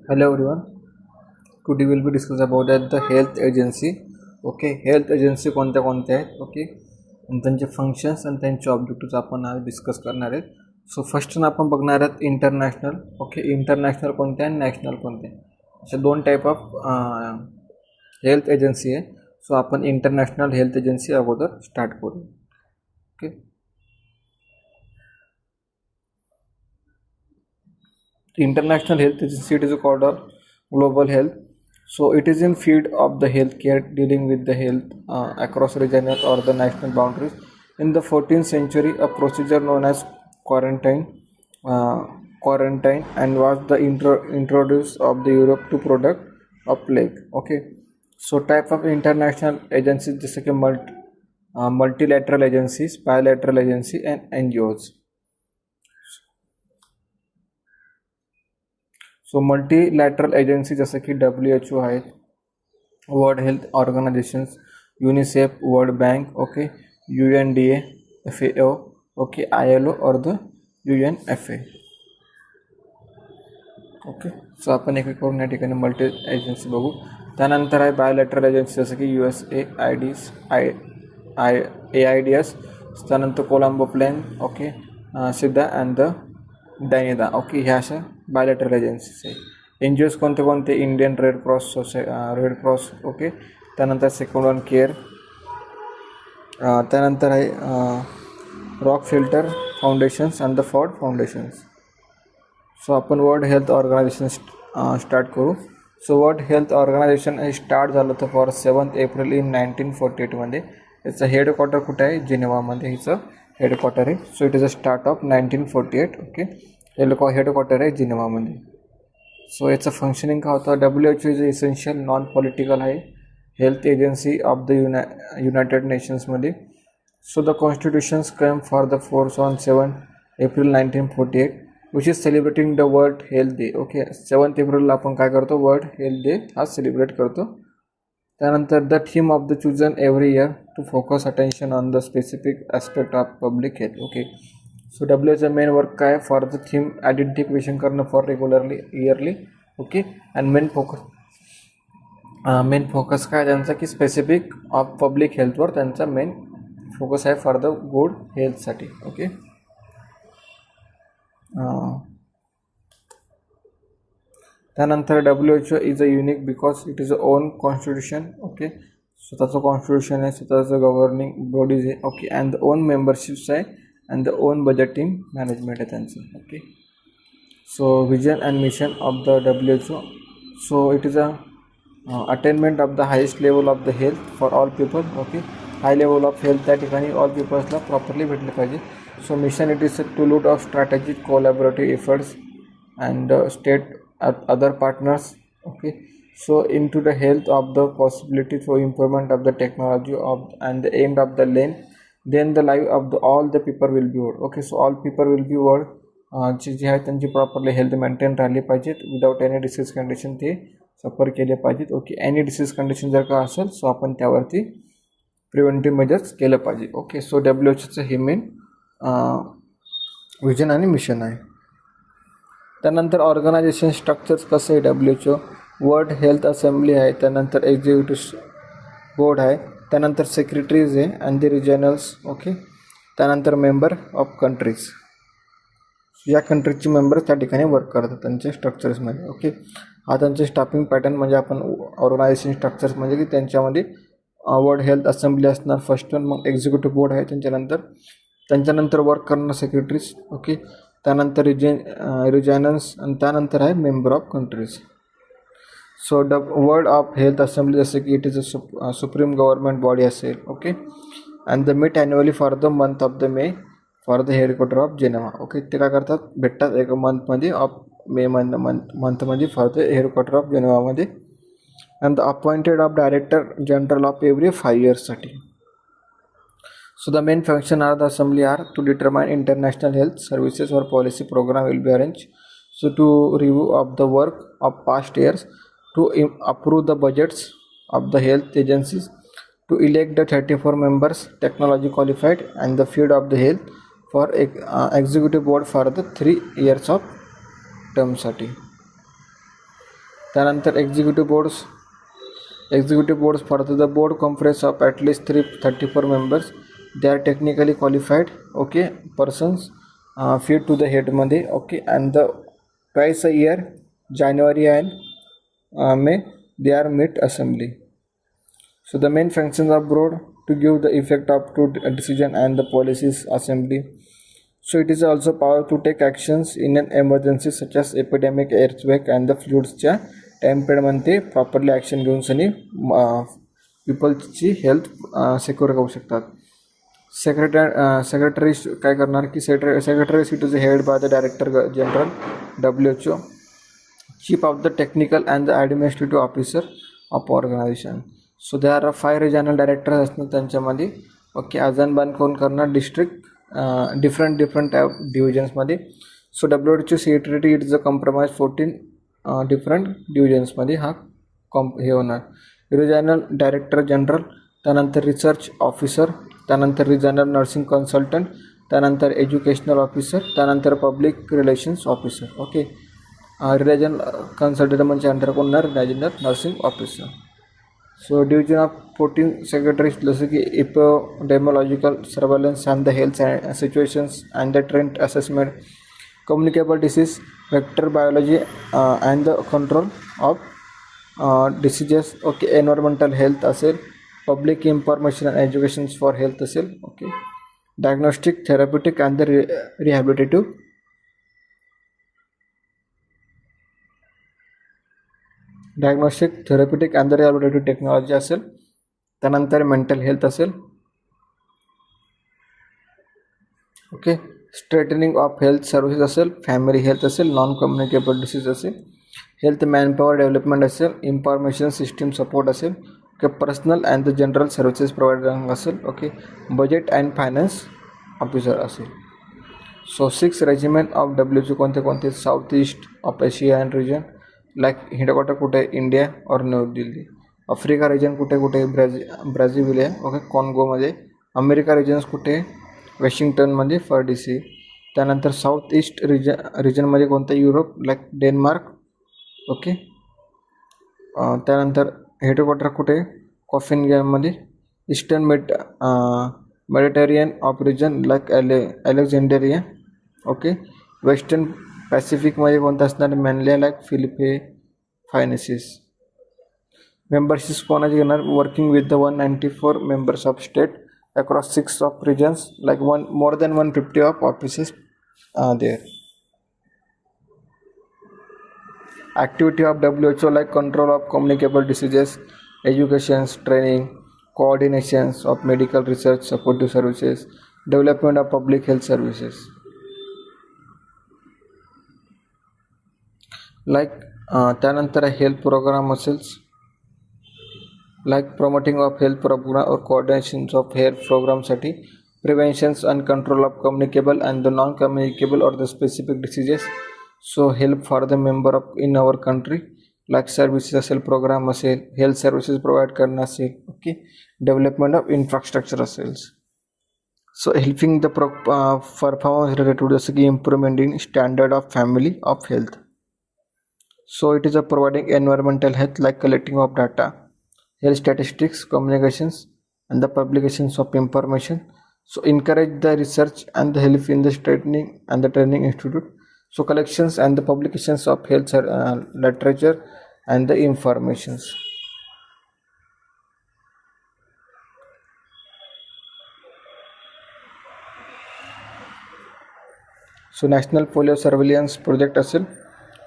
Hello everyone. Today we'll be discuss about the health agency. Okay, health agency कोणत्या आहेत. Okay, आणि त्यांचे functions आणि त्यांचे ऑब्जेक्टिव्ह आपण आज डिस्कस करणार आहेत. सो फर्स्ट आपण बघणार आहोत इंटरनॅशनल. ओके, इंटरनॅशनल कोणते आणि नॅशनल कोणते, असे दोन टाईप ऑफ हेल्थ एजन्सी आहे. सो आपण इंटरनॅशनल हेल्थ एजन्सी अगोदर स्टार्ट करू. Okay, international health agency, it is called a global health. So it is in field of the healthcare dealing with the health across regional or the national boundaries. In the 14th century, a procedure known as quarantine uh, quarantine and was the introduced of the Europe to product of plague. Okay, so type of international agencies जैसे कि multilateral agencies, bilateral agency and NGOs. So multilateral agency जसं की WHO आहेत, world health organisations, UNICEF, world bank, okay, UNDA, FAO, okay, ILO और the UNFA. Okay, so आपण एक करून या ठिकाणी मल्टी एजन्सी बघू. त्यानंतर आहे बायोलॅटरल एजन्सी जसं की USAID, AIDS, त्यानंतर Colombo plan, okay, SIDA and the DANIDA. Okay, ह्या अशा बायोलॅटरल एजन्सीज आहे. NGOज कोणते इंडियन रेड क्रॉस, ओके, त्यानंतर सेकंड वन केअर, त्यानंतर आहे Rockefeller foundations and the Ford foundations. So आपण वर्ल्ड हेल्थ ऑर्गनायझेशन स्टार्ट करू. सो वर्ल्ड हेल्थ ऑर्गनायझेशन हे स्टार्ट झालं होतं फॉर 7 एप्रिल इन 1948मध्ये. याचं हेडक्वार्टर कुठे आहे? जिनेवामध्ये हिचं हेडक्वार्टर आहे. So it is a start of 1948. Okay, headquarter आहे जिनेवामध्ये. सो याचं फंक्शनिंग काय होतं? WHO is essential non political आहे health agency of the united नेशन्समध्ये. So the constitutions come for the force on 7 April 1948 which is celebrating the world health day. Okay, 7 एप्रिलला आपण काय करतो? वर्ल्ड हेल्थ डे हा celebrate करतो. त्यानंतर the theme of the chosen every year to focus attention on the specific aspect of public health. Okay, so WHOचं main work काय? For the theme identification करणं for regularly yearly. Okay, and main focus काय त्यांचा की specific of public हेल्थवर त्यांचा main focus आहे for the good हेल्थसाठी. ओके, त्यानंतर WHO is a unique because it is a own constitution. Okay, स्वतःचं कॉन्स्टिट्यूशन आहे, स्वतःचं गव्हर्निंग बॉडीज आहे. Okay, and the own memberships आहे and the own budgeting management आहे त्यांचं. Okay, so vision and mission of the WHO. So it is a attainment of the highest level of the health for all people. Okay, high level of health त्या ठिकाणी all पीपल्सला properly भेटलं पाहिजे. So mission it is to loot of strategic collaborative efforts and state other partners. Okay, so into the health of the possibility for improvement of the technology of and the aim of the lane then the life of the all the people will be world. Okay, so all people will be world जे आहे त्यांची properly health maintain राहिली पाहिजेत without any disease condition ते सफर केले पाहिजेत. Okay, any disease condition जर का असेल सो आपण त्यावरती प्रिव्हेंटिव्ह मेजर्स केलं पाहिजे. ओके, सो WHOचं हे मेन विजन आणि मिशन आहे. त्यानंतर ऑर्गनायझेशन स्ट्रक्चर्स कसं आहे? WHO वर्ल्ड हेल्थ असेंब्ली आहे, त्यानंतर एक्झिक्युटिव्ह बोर्ड आहे, त्यानंतर सेक्रेटरीज आहे अँड द रिजनल्स. ओके, त्यानंतर मेंबर ऑफ कंट्रीज, या कंट्रीजचे मेंबर्स त्या ठिकाणी वर्क करतात त्यांच्या स्ट्रक्चर्समध्ये. ओके, हा त्यांचे स्टाफिंग पॅटर्न म्हणजे आपण ऑर्गनायझेशन स्ट्रक्चर्स म्हणजे की त्यांच्यामध्ये वर्ल्ड हेल्थ असेंब्ली असणार फर्स्ट वन, मग एक्झिक्युटिव्ह बोर्ड आहे त्यांच्यानंतर वर्क करणार सेक्रेटरीज. ओके, त्यानंतर रिजनल्स आणि त्यानंतर आहे member of countries. So world of health assembly जसं की it is a supreme government body असेल. Okay, and the meet annually for the month of the May for the headquarter of Geneva. Okay, ते काय करतात? भेटतात एक मंथमध्ये of May मंथमध्ये फॉर द हेडक्वार्टर ऑफ जेनेवामध्ये. And the appointed of director general of every 5 इयर्ससाठी. So the main function of the assembly are to determine international health services or policy program will be arranged. So to review of the work of past years, to approve the budgets of the health agencies, to elect the 34 members technology qualified and the field of the health for executive board for the 3 years of term साठी. त्यानंतर executive boards further the board conference of at least 334 members. They are technically qualified persons fit to the head मध्ये and the twice a year January and May they are meet assembly. So the main functions of board to give the effect up to decision and the policies assembly. So it is also power to take actions in an emergency such as epidemic, earthquake and the floods च्या time period मध्ये properly action घेऊन Sunny पीपलची health secure करू शकतात. Secretary काय करणार की secretariat is head by the director general WHO, chief of the technical and the administrative officer of organisation. So they are 5 regional directors असतात त्यांच्यामध्ये. अजून बांध कोण करणार डिस्ट्रिक्ट डिफरंट टाईप डिव्हिजन्समध्ये. So WHO secretary it is a compromise 14 different डिव्हिजन्समध्ये हा हे होणार. रिजनल डायरेक्टर जनरल, त्यानंतर रिसर्च ऑफिसर, त्यानंतर रिजनल नर्सिंग कन्सल्टंट, त्यानंतर एज्युकेशनल ऑफिसर, त्यानंतर public relations officer. Regional consultant म्हणजे अंडर कोण regional nursing officer. So division of 14 secretaries जसं की epidemiological surveillance and the health situations and the trend assessment, communicable disease, vector biology and the control of diseases. Environmental health असेल, public information and education for health असेल. Diagnostic, therapeutic and the rehabilitative. Diagnostic, therapeutic and the rehabilitative technology असेल. त्यानंतर mental health असेल. Strengthening of health services असेल, family health असेल, non communicable disease असेल, health manpower development असेल, information system support असेल, personal and the general services provider असेल, budget and finance officer असेल. सो 6 रेजिमेंट ऑफ WHO कोणते south east of Asia and region, like headquarter कुठे India और New Delhi. Africa region कुठे Brazil आहे, कॉन्गोमध्ये. अमेरिका रिजन्स कुठे वॉशिंग्टनमध्ये फॉर DC. त्यानंतर साऊथ ईस्ट रिजनमध्ये कोणतं युरोप लाईक डेन्मार्क. त्यानंतर हेडक्वार्टर कुठे कॉफिनगॅममध्ये. Eastern Mediterranean of region like Alexandria. Western पॅसिफिकमध्ये कोणतं असणार मॅनलिया लाईक फिलिपाईन्स. मेंबरशिप कोणाची घेणार working with the 194 members of state across 6 of regions, like more than 150 of offices are there. Activity of WHO like control of communicable diseases, education, training, coordinations of medical research, supportive services, development of public health services. Like त्यानंतर health program असेल, like promoting of health program or coordinations of health program साठी preventions and control of communicable and the non-communicable or the specific diseases. So help for the member of in our country like services असेल, program असेल, health services provide करणं असेल, development of infrastructure असेल. So helping the performance related to जसं की improvement in standard of family of health. So it is a providing environmental health like collecting of data, health statistics, communications and the publications of information. So encourage the research and the help in the training and the training institute. So collections and the publications of health literature and the informations. So national polio surveillance project असेल,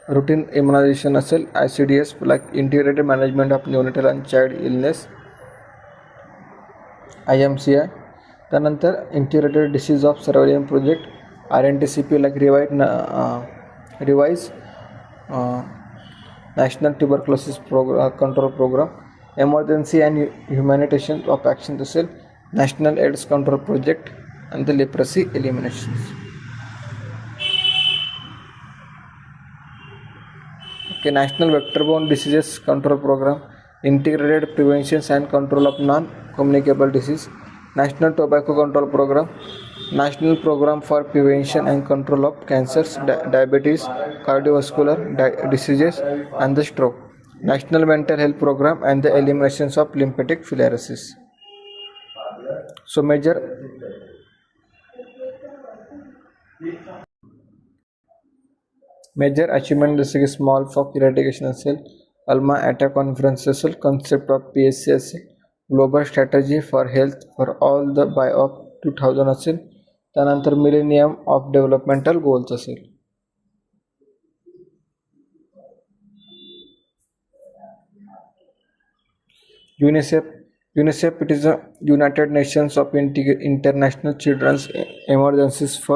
routine immunization असेल, ICDS like integrated management of neonatal and child illness, IMCI. त्यानंतर integrated disease of surveillance project, RNTCP like revise national tuberculosis control program, emergency and humanitarian of action असेल, national AIDS control project and the leprosy eliminations. National vector-borne diseases control program, integrated prevention and control of non-communicable disease, national tobacco control program, national program for prevention and control of cancers, diabetes, cardiovascular diseases and the stroke. National Mental Health Program, and the eliminations of lymphatic filariasis. So major achievement जसे की small pox eradication असेल, Alma Ata conference असेल, concept of PSC असेल, global strategy for health for all the by of 2000 असेल, त्यानंतर millennium of developmental goals असेल. UNICEF it is a United Nations of International Children's Emergencies for